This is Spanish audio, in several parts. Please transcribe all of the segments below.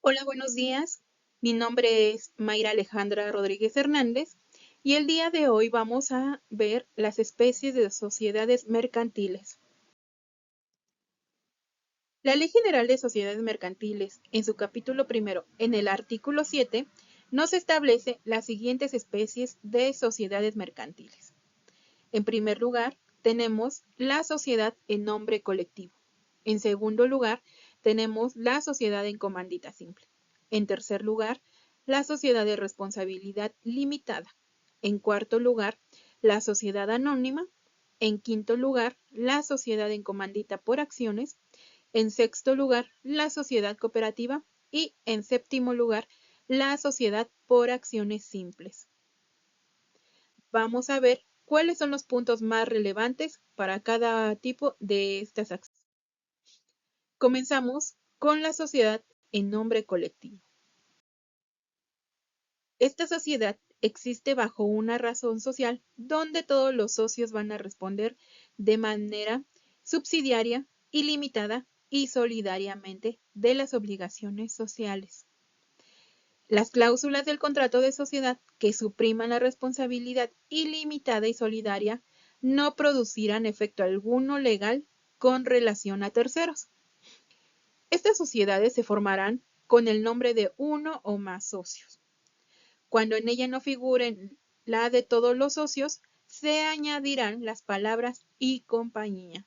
Hola, buenos días. Mi nombre es Mayra Alejandra Rodríguez Hernández y el día de hoy vamos a ver las especies de sociedades mercantiles. La Ley General de Sociedades Mercantiles, en su capítulo primero, en el artículo 7, nos establece las siguientes especies de sociedades mercantiles. En primer lugar, tenemos la sociedad en nombre colectivo. En segundo lugar, tenemos la sociedad en comandita simple. En tercer lugar, la sociedad de responsabilidad limitada. En cuarto lugar, la sociedad anónima. En quinto lugar, la sociedad en comandita por acciones. En sexto lugar, la sociedad cooperativa. Y en séptimo lugar, la sociedad por acciones simples. Vamos a ver cuáles son los puntos más relevantes para cada tipo de estas acciones. Comenzamos con la sociedad en nombre colectivo. Esta sociedad existe bajo una razón social donde todos los socios van a responder de manera subsidiaria, ilimitada y solidariamente de las obligaciones sociales. Las cláusulas del contrato de sociedad que supriman la responsabilidad ilimitada y solidaria no producirán efecto alguno legal con relación a terceros. Estas sociedades se formarán con el nombre de uno o más socios. Cuando en ella no figuren la de todos los socios, se añadirán las palabras y compañía.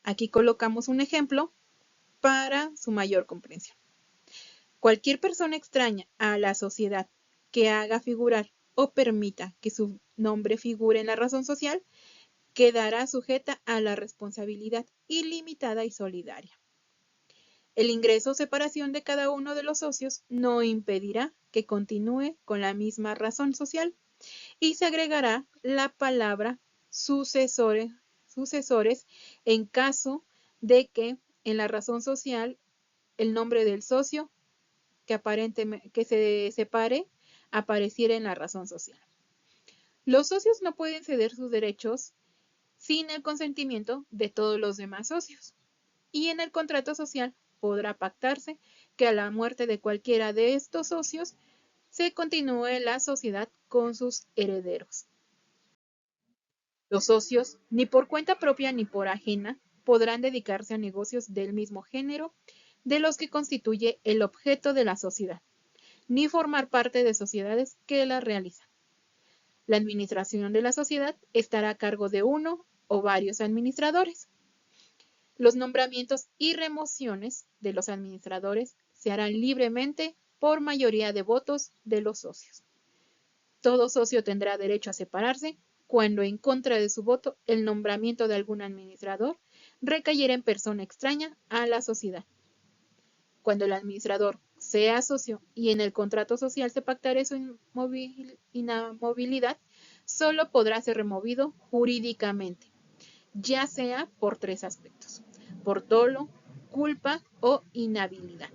Aquí colocamos un ejemplo para su mayor comprensión. Cualquier persona extraña a la sociedad que haga figurar o permita que su nombre figure en la razón social quedará sujeta a la responsabilidad ilimitada y solidaria. El ingreso o separación de cada uno de los socios no impedirá que continúe con la misma razón social y se agregará la palabra sucesores en caso de que en la razón social el nombre del socio que se separe apareciera en la razón social. Los socios no pueden ceder sus derechos sin el consentimiento de todos los demás socios. Y en el contrato social podrá pactarse que a la muerte de cualquiera de estos socios se continúe la sociedad con sus herederos. Los socios, ni por cuenta propia ni por ajena, podrán dedicarse a negocios del mismo género de los que constituye el objeto de la sociedad, ni formar parte de sociedades que la realizan. La administración de la sociedad estará a cargo de uno o varios administradores. Los nombramientos y remociones de los administradores se harán libremente por mayoría de votos de los socios. Todo socio tendrá derecho a separarse cuando en contra de su voto el nombramiento de algún administrador recayera en persona extraña a la sociedad. Cuando el administrador sea socio y en el contrato social se pactare su inamovilidad, solo podrá ser removido jurídicamente, ya sea por tres aspectos: por dolo, culpa o inhabilidad.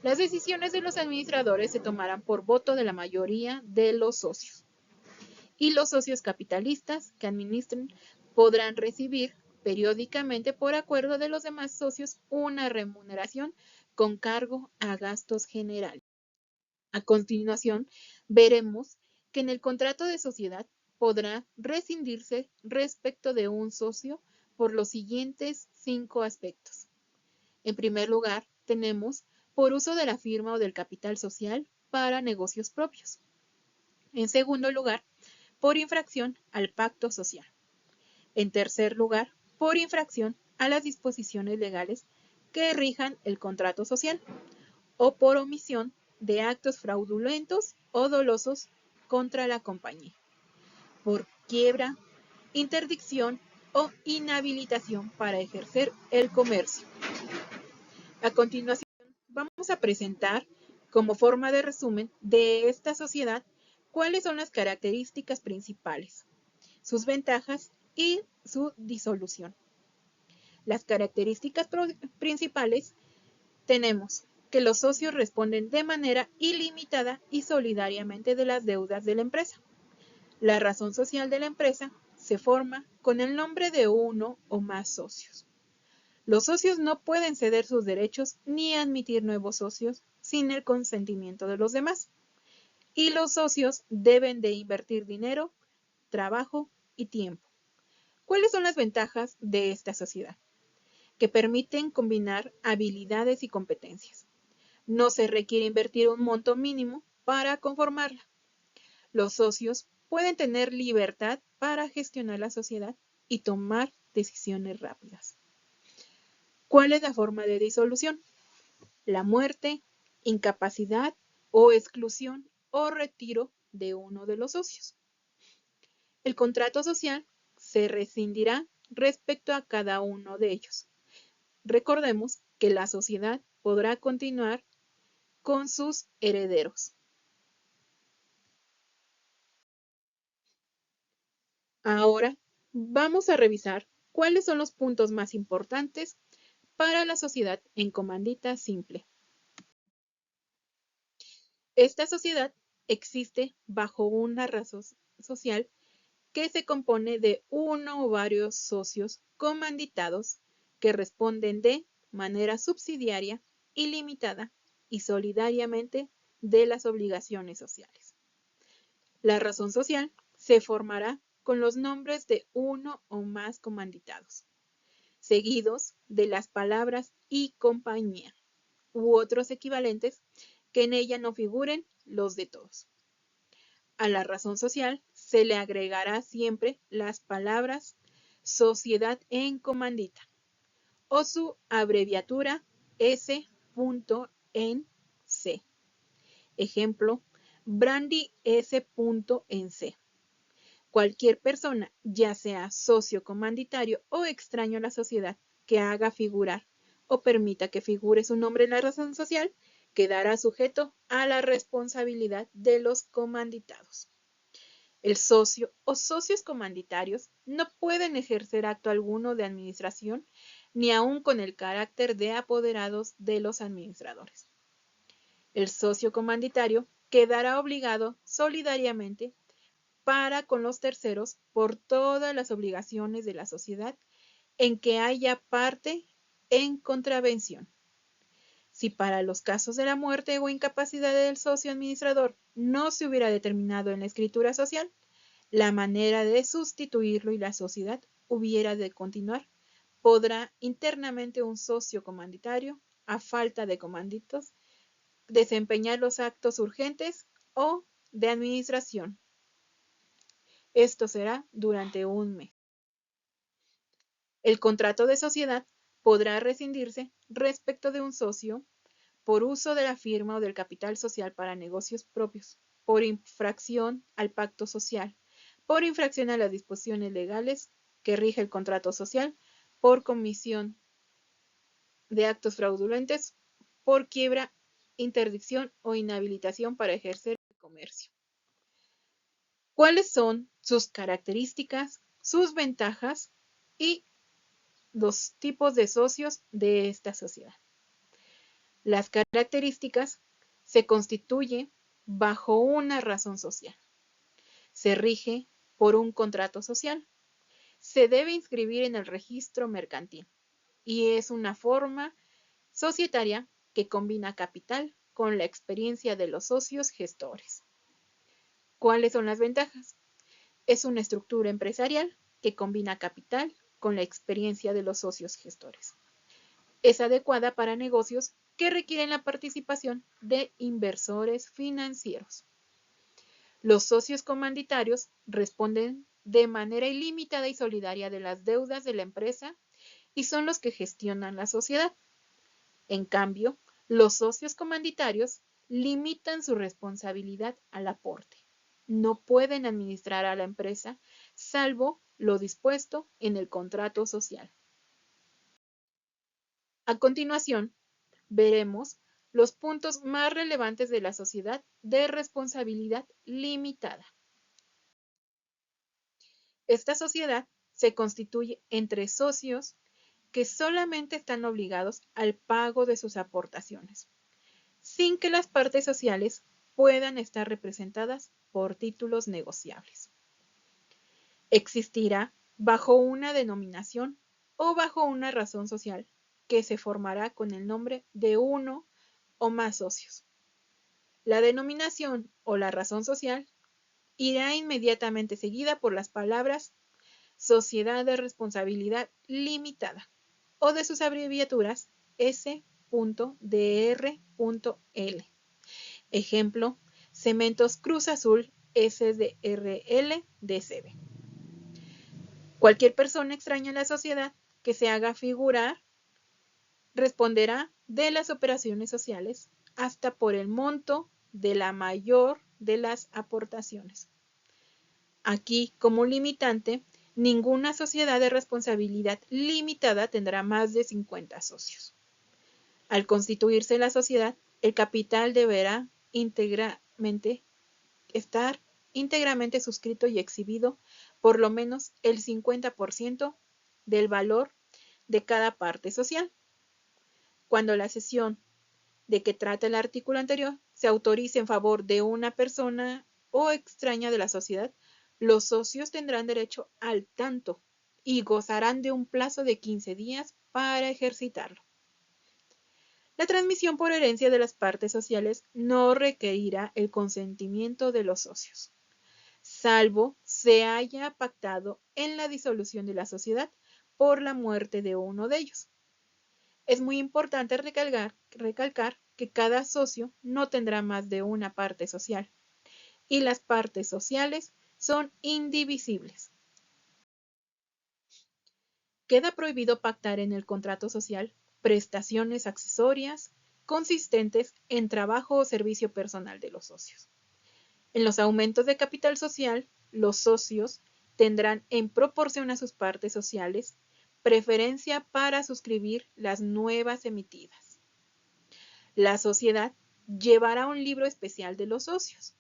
Las decisiones de los administradores se tomarán por voto de la mayoría de los socios. Y los socios capitalistas que administren podrán recibir periódicamente por acuerdo de los demás socios una remuneración con cargo a gastos generales. A continuación, veremos que en el contrato de sociedad podrá rescindirse respecto de un socio por los siguientes 5 aspectos. En primer lugar, tenemos por uso de la firma o del capital social para negocios propios. En segundo lugar, por infracción al pacto social. En tercer lugar, por infracción a las disposiciones legales que rijan el contrato social o por omisión de actos fraudulentos o dolosos contra la compañía, por quiebra, interdicción o inhabilitación para ejercer el comercio. A continuación, vamos a presentar, como forma de resumen de esta sociedad, cuáles son las características principales, sus ventajas y su disolución. Las características principales tenemos que los socios responden de manera ilimitada y solidariamente de las deudas de la empresa. La razón social de la empresa se forma con el nombre de uno o más socios. Los socios no pueden ceder sus derechos ni admitir nuevos socios sin el consentimiento de los demás. Y los socios deben de invertir dinero, trabajo y tiempo. ¿Cuáles son las ventajas de esta sociedad? Que permiten combinar habilidades y competencias. No se requiere invertir un monto mínimo para conformarla. Los socios pueden tener libertad para gestionar la sociedad y tomar decisiones rápidas. ¿Cuál es la forma de disolución? La muerte, incapacidad o exclusión o retiro de uno de los socios. El contrato social se rescindirá respecto a cada uno de ellos. Recordemos que la sociedad podrá continuar con sus herederos. Ahora vamos a revisar cuáles son los puntos más importantes para la sociedad en comandita simple. Esta sociedad existe bajo una razón social que se compone de uno o varios socios comanditados que responden de manera subsidiaria, ilimitada y solidariamente de las obligaciones sociales. La razón social se formará con los nombres de uno o más comanditados, seguidos de las palabras y compañía u otros equivalentes que en ella no figuren los de todos. A la razón social se le agregará siempre las palabras sociedad en comandita o su abreviatura S.N.C. Ejemplo, Brandy S.N.C. Cualquier persona, ya sea socio comanditario o extraño a la sociedad, que haga figurar o permita que figure su nombre en la razón social, quedará sujeto a la responsabilidad de los comanditados. El socio o socios comanditarios no pueden ejercer acto alguno de administración, ni aun con el carácter de apoderados de los administradores. El socio comanditario quedará obligado solidariamente para con los terceros por todas las obligaciones de la sociedad en que haya parte en contravención. Si para los casos de la muerte o incapacidad del socio administrador no se hubiera determinado en la escritura social la manera de sustituirlo y la sociedad hubiera de continuar, podrá internamente un socio comanditario, a falta de comanditos, desempeñar los actos urgentes o de administración. Esto será durante un mes. El contrato de sociedad podrá rescindirse respecto de un socio por uso de la firma o del capital social para negocios propios, por infracción al pacto social, por infracción a las disposiciones legales que rige el contrato social, por comisión de actos fraudulentos, por quiebra, interdicción o inhabilitación para ejercer el comercio. ¿Cuáles son sus características, sus ventajas y los tipos de socios de esta sociedad? Las características se constituye bajo una razón social. Se rige por un contrato social. Se debe inscribir en el registro mercantil y es una forma societaria que combina capital con la experiencia de los socios gestores. ¿Cuáles son las ventajas? Es una estructura empresarial que combina capital con la experiencia de los socios gestores. Es adecuada para negocios que requieren la participación de inversores financieros. Los socios comanditarios responden de manera ilimitada y solidaria de las deudas de la empresa y son los que gestionan la sociedad. En cambio, los socios comanditarios limitan su responsabilidad al aporte. No pueden administrar a la empresa, salvo lo dispuesto en el contrato social. A continuación, veremos los puntos más relevantes de la sociedad de responsabilidad limitada. Esta sociedad se constituye entre socios que solamente están obligados al pago de sus aportaciones, sin que las partes sociales puedan estar representadas por títulos negociables. Existirá bajo una denominación o bajo una razón social que se formará con el nombre de uno o más socios. La denominación o la razón social irá inmediatamente seguida por las palabras Sociedad de Responsabilidad Limitada o de sus abreviaturas S.Dr.L. Ejemplo, Cementos Cruz Azul SDRL DCB. Cualquier persona extraña a la sociedad que se haga figurar responderá de las operaciones sociales hasta por el monto de la mayor de las aportaciones. Aquí, como limitante, ninguna sociedad de responsabilidad limitada tendrá más de 50 socios. Al constituirse la sociedad, el capital deberá estar íntegramente suscrito y exhibido por lo menos el 50% del valor de cada parte social. Cuando la cesión de que trata el artículo anterior se autorice en favor de una persona o extraña de la sociedad, los socios tendrán derecho al tanto y gozarán de un plazo de 15 días para ejercitarlo. La transmisión por herencia de las partes sociales no requerirá el consentimiento de los socios, salvo se haya pactado en la disolución de la sociedad por la muerte de uno de ellos. Es muy importante recalcar que cada socio no tendrá más de una parte social y las partes sociales son indivisibles. Queda prohibido pactar en el contrato social prestaciones accesorias consistentes en trabajo o servicio personal de los socios. En los aumentos de capital social, los socios tendrán en proporción a sus partes sociales preferencia para suscribir las nuevas emitidas. La sociedad llevará un libro especial de los socios.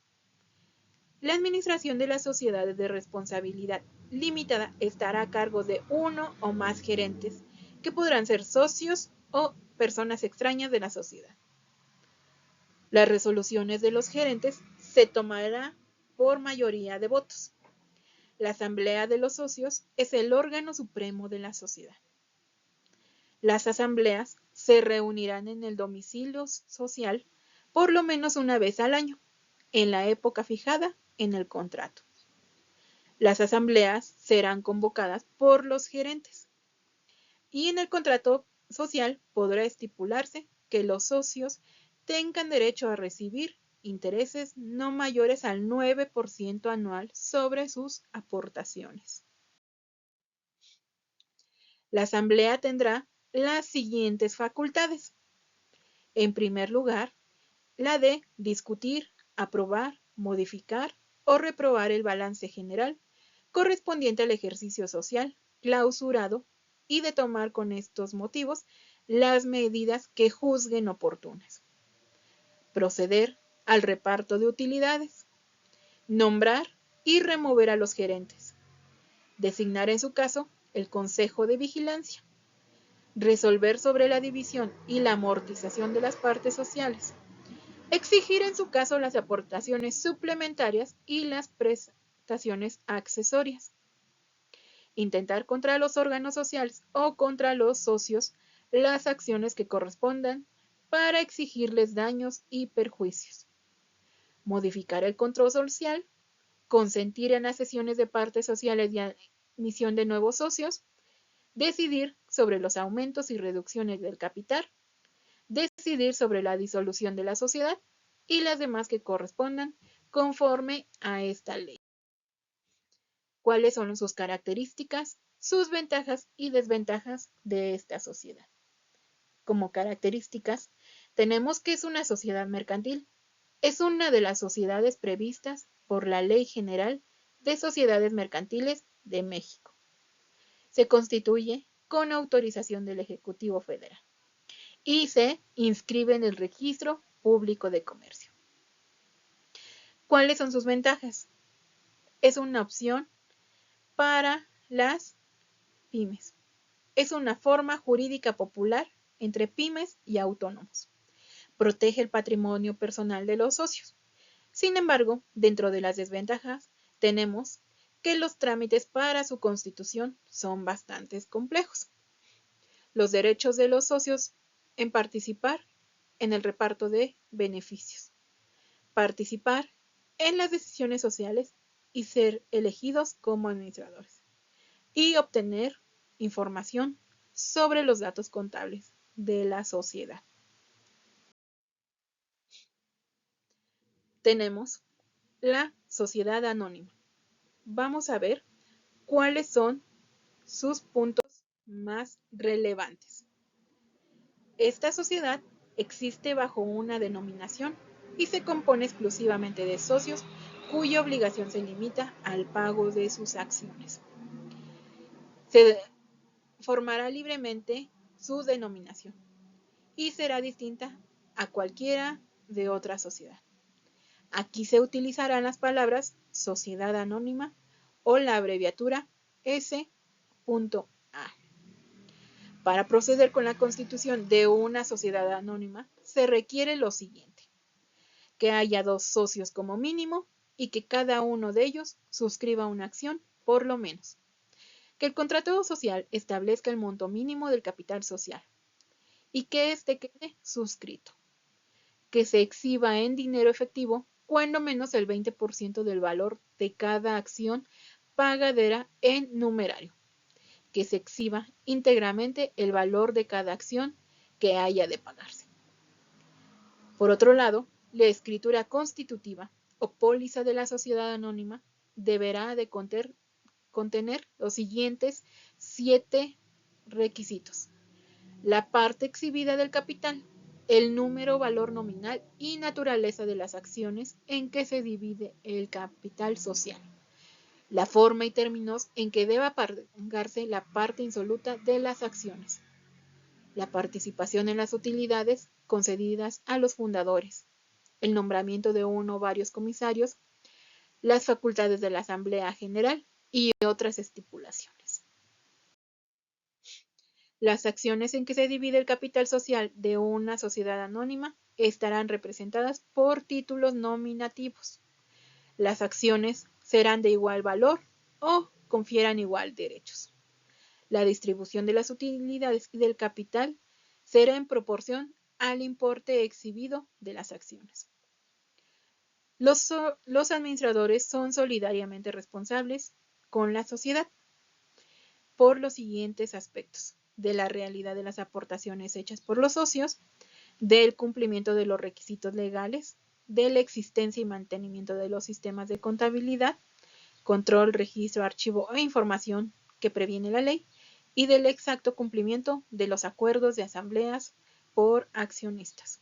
La administración de las sociedades de responsabilidad limitada estará a cargo de uno o más gerentes, que podrán ser socios o personas extrañas de la sociedad. Las resoluciones de los gerentes se tomarán por mayoría de votos. La asamblea de los socios es el órgano supremo de la sociedad. Las asambleas se reunirán en el domicilio social por lo menos una vez al año, en la época fijada en el contrato. Las asambleas serán convocadas por los gerentes y en el contrato social podrá estipularse que los socios tengan derecho a recibir intereses no mayores al 9% anual sobre sus aportaciones. La asamblea tendrá las siguientes facultades. En primer lugar, la de discutir, aprobar, modificar o reprobar el balance general correspondiente al ejercicio social clausurado y de tomar con estos motivos las medidas que juzguen oportunas. Proceder al reparto de utilidades. Nombrar y remover a los gerentes. Designar en su caso el Consejo de Vigilancia. Resolver sobre la división y la amortización de las partes sociales. Exigir en su caso las aportaciones suplementarias y las prestaciones accesorias. Intentar contra los órganos sociales o contra los socios las acciones que correspondan para exigirles daños y perjuicios. Modificar el control social, consentir en las sesiones de partes sociales y admisión de nuevos socios, decidir sobre los aumentos y reducciones del capital, decidir sobre la disolución de la sociedad y las demás que correspondan conforme a esta ley. ¿Cuáles son sus características, sus ventajas y desventajas de esta sociedad? Como características, tenemos que es una sociedad mercantil. Es una de las sociedades previstas por la Ley General de Sociedades Mercantiles de México. Se constituye con autorización del Ejecutivo Federal y se inscribe en el Registro Público de Comercio. ¿Cuáles son sus ventajas? Es una opción para las pymes. Es una forma jurídica popular entre pymes y autónomos. Protege el patrimonio personal de los socios. Sin embargo, dentro de las desventajas, tenemos que los trámites para su constitución son bastante complejos. los derechos de los socios en participar en el reparto de beneficios, participar en las decisiones sociales y ser elegidos como administradores, y obtener información sobre los datos contables de la sociedad. Tenemos la sociedad anónima. Vamos a ver cuáles son sus puntos más relevantes. Esta sociedad existe bajo una denominación y se compone exclusivamente de socios cuya obligación se limita al pago de sus acciones. Se formará libremente su denominación y será distinta a cualquiera de otra sociedad. Aquí se utilizarán las palabras sociedad anónima o la abreviatura S.A. Para proceder con la constitución de una sociedad anónima se requiere lo siguiente: que haya 2 socios como mínimo y que cada uno de ellos suscriba una acción por lo menos. Que el contrato social establezca el monto mínimo del capital social y que éste quede suscrito. Que se exhiba en dinero efectivo cuando menos el 20% del valor de cada acción pagadera en numerario. Que se exhiba íntegramente el valor de cada acción que haya de pagarse. Por otro lado, la escritura constitutiva o póliza de la sociedad anónima deberá de contener los siguientes 7 requisitos: la parte exhibida del capital, el número, valor nominal y naturaleza de las acciones en que se divide el capital social, la forma y términos en que deba pagarse la parte insoluta de las acciones, la participación en las utilidades concedidas a los fundadores, el nombramiento de uno o varios comisarios, las facultades de la Asamblea General y otras estipulaciones. Las acciones en que se divide el capital social de una sociedad anónima estarán representadas por títulos nominativos. Las acciones serán de igual valor o confieran igual derechos. La distribución de las utilidades y del capital será en proporción al importe exhibido de las acciones. Los administradores son solidariamente responsables con la sociedad por los siguientes aspectos: de la realidad de las aportaciones hechas por los socios, del cumplimiento de los requisitos legales, de la existencia y mantenimiento de los sistemas de contabilidad, control, registro, archivo e información que previene la ley, y del exacto cumplimiento de los acuerdos de asambleas por accionistas.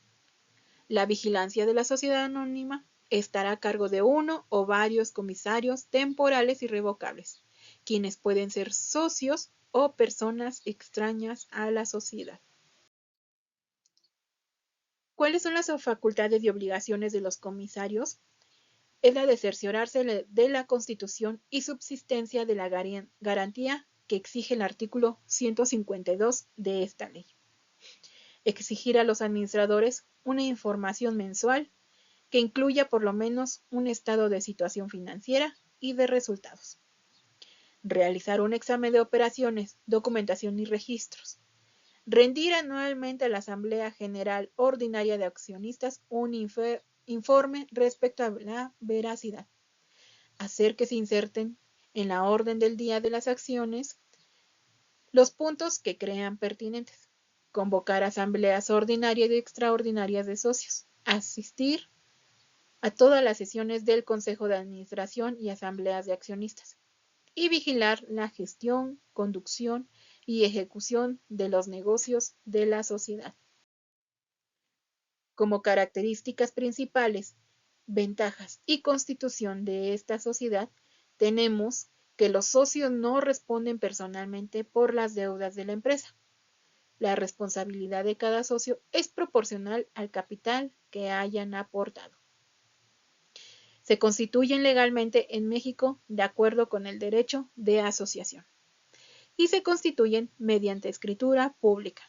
La vigilancia de la sociedad anónima estará a cargo de uno o varios comisarios temporales irrevocables, quienes pueden ser socios o personas extrañas a la sociedad. ¿Cuáles son las facultades y obligaciones de los comisarios? Es la de cerciorarse de la Constitución y subsistencia de la garantía que exige el artículo 152 de esta ley. Exigir a los administradores una información mensual que incluya por lo menos un estado de situación financiera y de resultados. Realizar un examen de operaciones, documentación y registros. Rendir anualmente a la Asamblea General Ordinaria de Accionistas un informe respecto a la veracidad. Hacer que se inserten en la orden del día de las acciones los puntos que crean pertinentes. Convocar asambleas ordinarias y extraordinarias de socios. Asistir a todas las sesiones del Consejo de Administración y asambleas de accionistas. Y vigilar la gestión, conducción y ejecución de los negocios de la sociedad. Como características principales, ventajas y constitución de esta sociedad, tenemos que los socios no responden personalmente por las deudas de la empresa. La responsabilidad de cada socio es proporcional al capital que hayan aportado. Se constituyen legalmente en México de acuerdo con el derecho de asociación y se constituyen mediante escritura pública.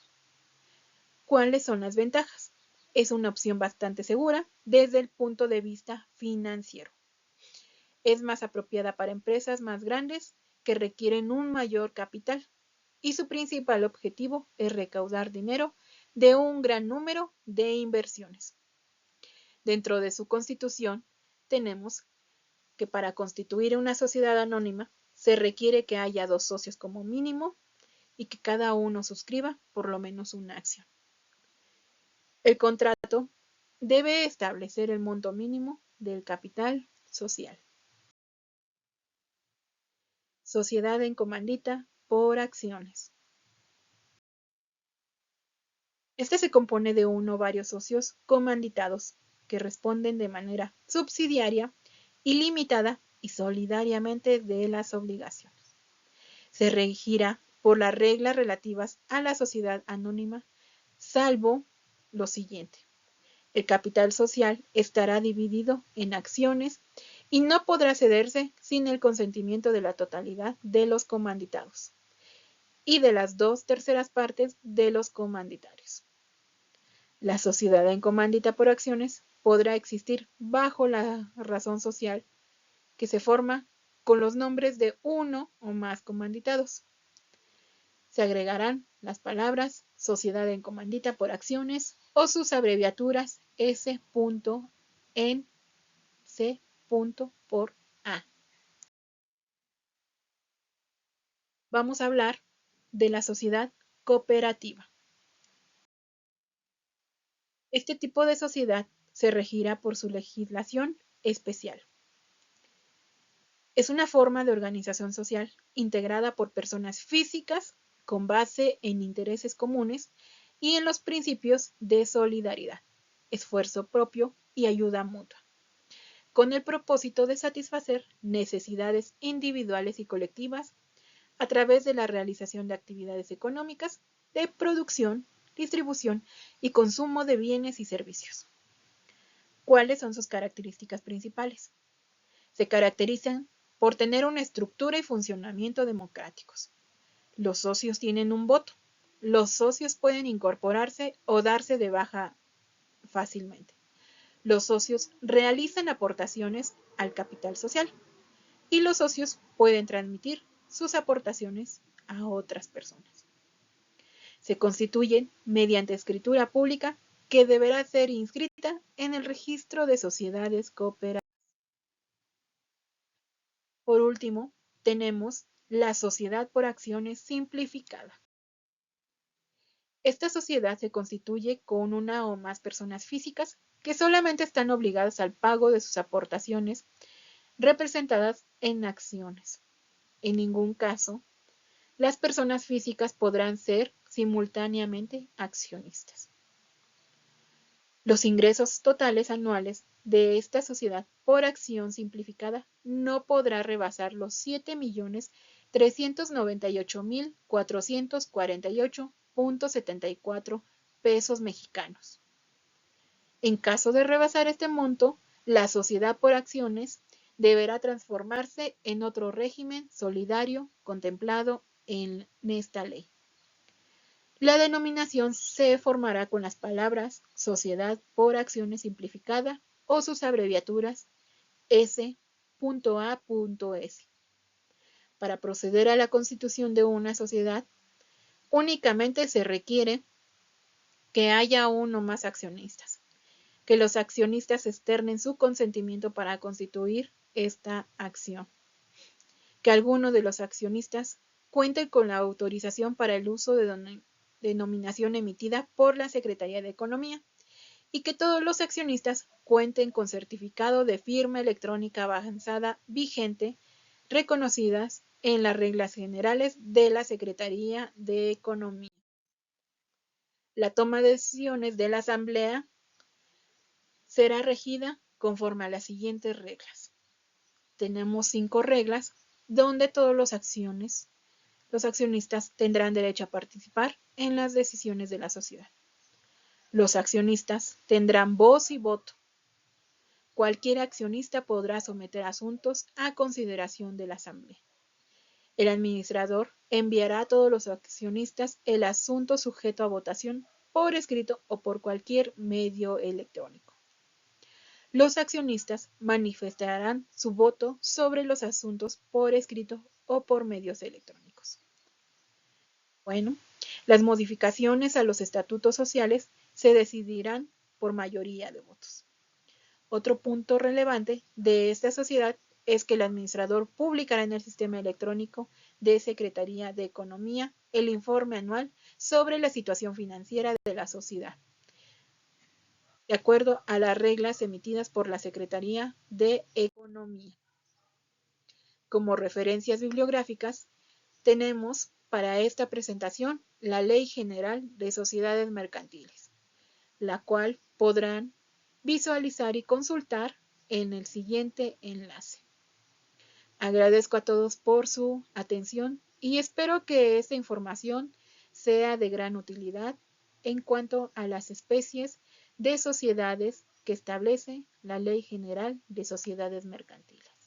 ¿Cuáles son las ventajas? Es una opción bastante segura desde el punto de vista financiero. Es más apropiada para empresas más grandes que requieren un mayor capital. y su principal objetivo es recaudar dinero de un gran número de inversiones. Dentro de su constitución tenemos que para constituir una sociedad anónima se requiere que haya 2 socios como mínimo y que cada uno suscriba por lo menos una acción. El contrato debe establecer el monto mínimo del capital social. Sociedad en comandita por acciones. Este se compone de uno o varios socios comanditados que responden de manera subsidiaria, ilimitada y solidariamente de las obligaciones. Se regirá por las reglas relativas a la sociedad anónima, salvo lo siguiente. El capital social estará dividido en acciones y no podrá cederse sin el consentimiento de la totalidad de los comanditados y de las 2/3 partes de los comanditarios. La sociedad en comandita por acciones podrá existir bajo la razón social que se forma con los nombres de uno o más comanditados. Se agregarán las palabras sociedad en comandita por acciones o sus abreviaturas S. en C. por A. Vamos a hablar de la sociedad cooperativa. Este tipo de sociedad se regirá por su legislación especial. Es una forma de organización social integrada por personas físicas con base en intereses comunes y en los principios de solidaridad, esfuerzo propio y ayuda mutua, con el propósito de satisfacer necesidades individuales y colectivas a través de la realización de actividades económicas de producción, distribución y consumo de bienes y servicios. ¿Cuáles son sus características principales? Se caracterizan por tener una estructura y funcionamiento democráticos. Los socios tienen un voto. Los socios pueden incorporarse o darse de baja fácilmente. Los socios realizan aportaciones al capital social y los socios pueden transmitir sus aportaciones a otras personas. Se constituyen mediante escritura pública que deberá ser inscrita en el registro de sociedades cooperativas. Por último, tenemos la sociedad por acciones simplificada. Esta sociedad se constituye con una o más personas físicas que solamente están obligadas al pago de sus aportaciones representadas en acciones. En ningún caso, las personas físicas podrán ser simultáneamente accionistas. Los ingresos totales anuales de esta sociedad por acción simplificada no podrá rebasar los 7.398.448.74 pesos mexicanos. En caso de rebasar este monto, la sociedad por acciones deberá transformarse en otro régimen solidario contemplado en esta ley. La denominación se formará con las palabras Sociedad por Acciones Simplificada o sus abreviaturas S.A.S. Para proceder a la constitución de una sociedad, únicamente se requiere que haya uno o más accionistas, que los accionistas externen su consentimiento para constituir esta acción, que alguno de los accionistas cuente con la autorización para el uso de denominación emitida por la Secretaría de Economía y que todos los accionistas cuenten con certificado de firma electrónica avanzada vigente reconocidas en las reglas generales de la Secretaría de Economía. La toma de decisiones de la Asamblea será regida conforme a las siguientes reglas. Tenemos 5 reglas donde todos los accionistas tendrán derecho a participar en las decisiones de la sociedad. Los accionistas tendrán voz y voto. Cualquier accionista podrá someter asuntos a consideración de la Asamblea. El administrador enviará a todos los accionistas el asunto sujeto a votación por escrito o por cualquier medio electrónico. Los accionistas manifestarán su voto sobre los asuntos por escrito o por medios electrónicos. Bueno, las modificaciones a los estatutos sociales se decidirán por mayoría de votos. Otro punto relevante de esta sociedad es que el administrador publicará en el sistema electrónico de Secretaría de Economía el informe anual sobre la situación financiera de la sociedad, de acuerdo a las reglas emitidas por la Secretaría de Economía. Como referencias bibliográficas, tenemos para esta presentación la Ley General de Sociedades Mercantiles, la cual podrán visualizar y consultar en el siguiente enlace. Agradezco a todos por su atención y espero que esta información sea de gran utilidad en cuanto a las especies de sociedades que establece la Ley General de Sociedades Mercantiles.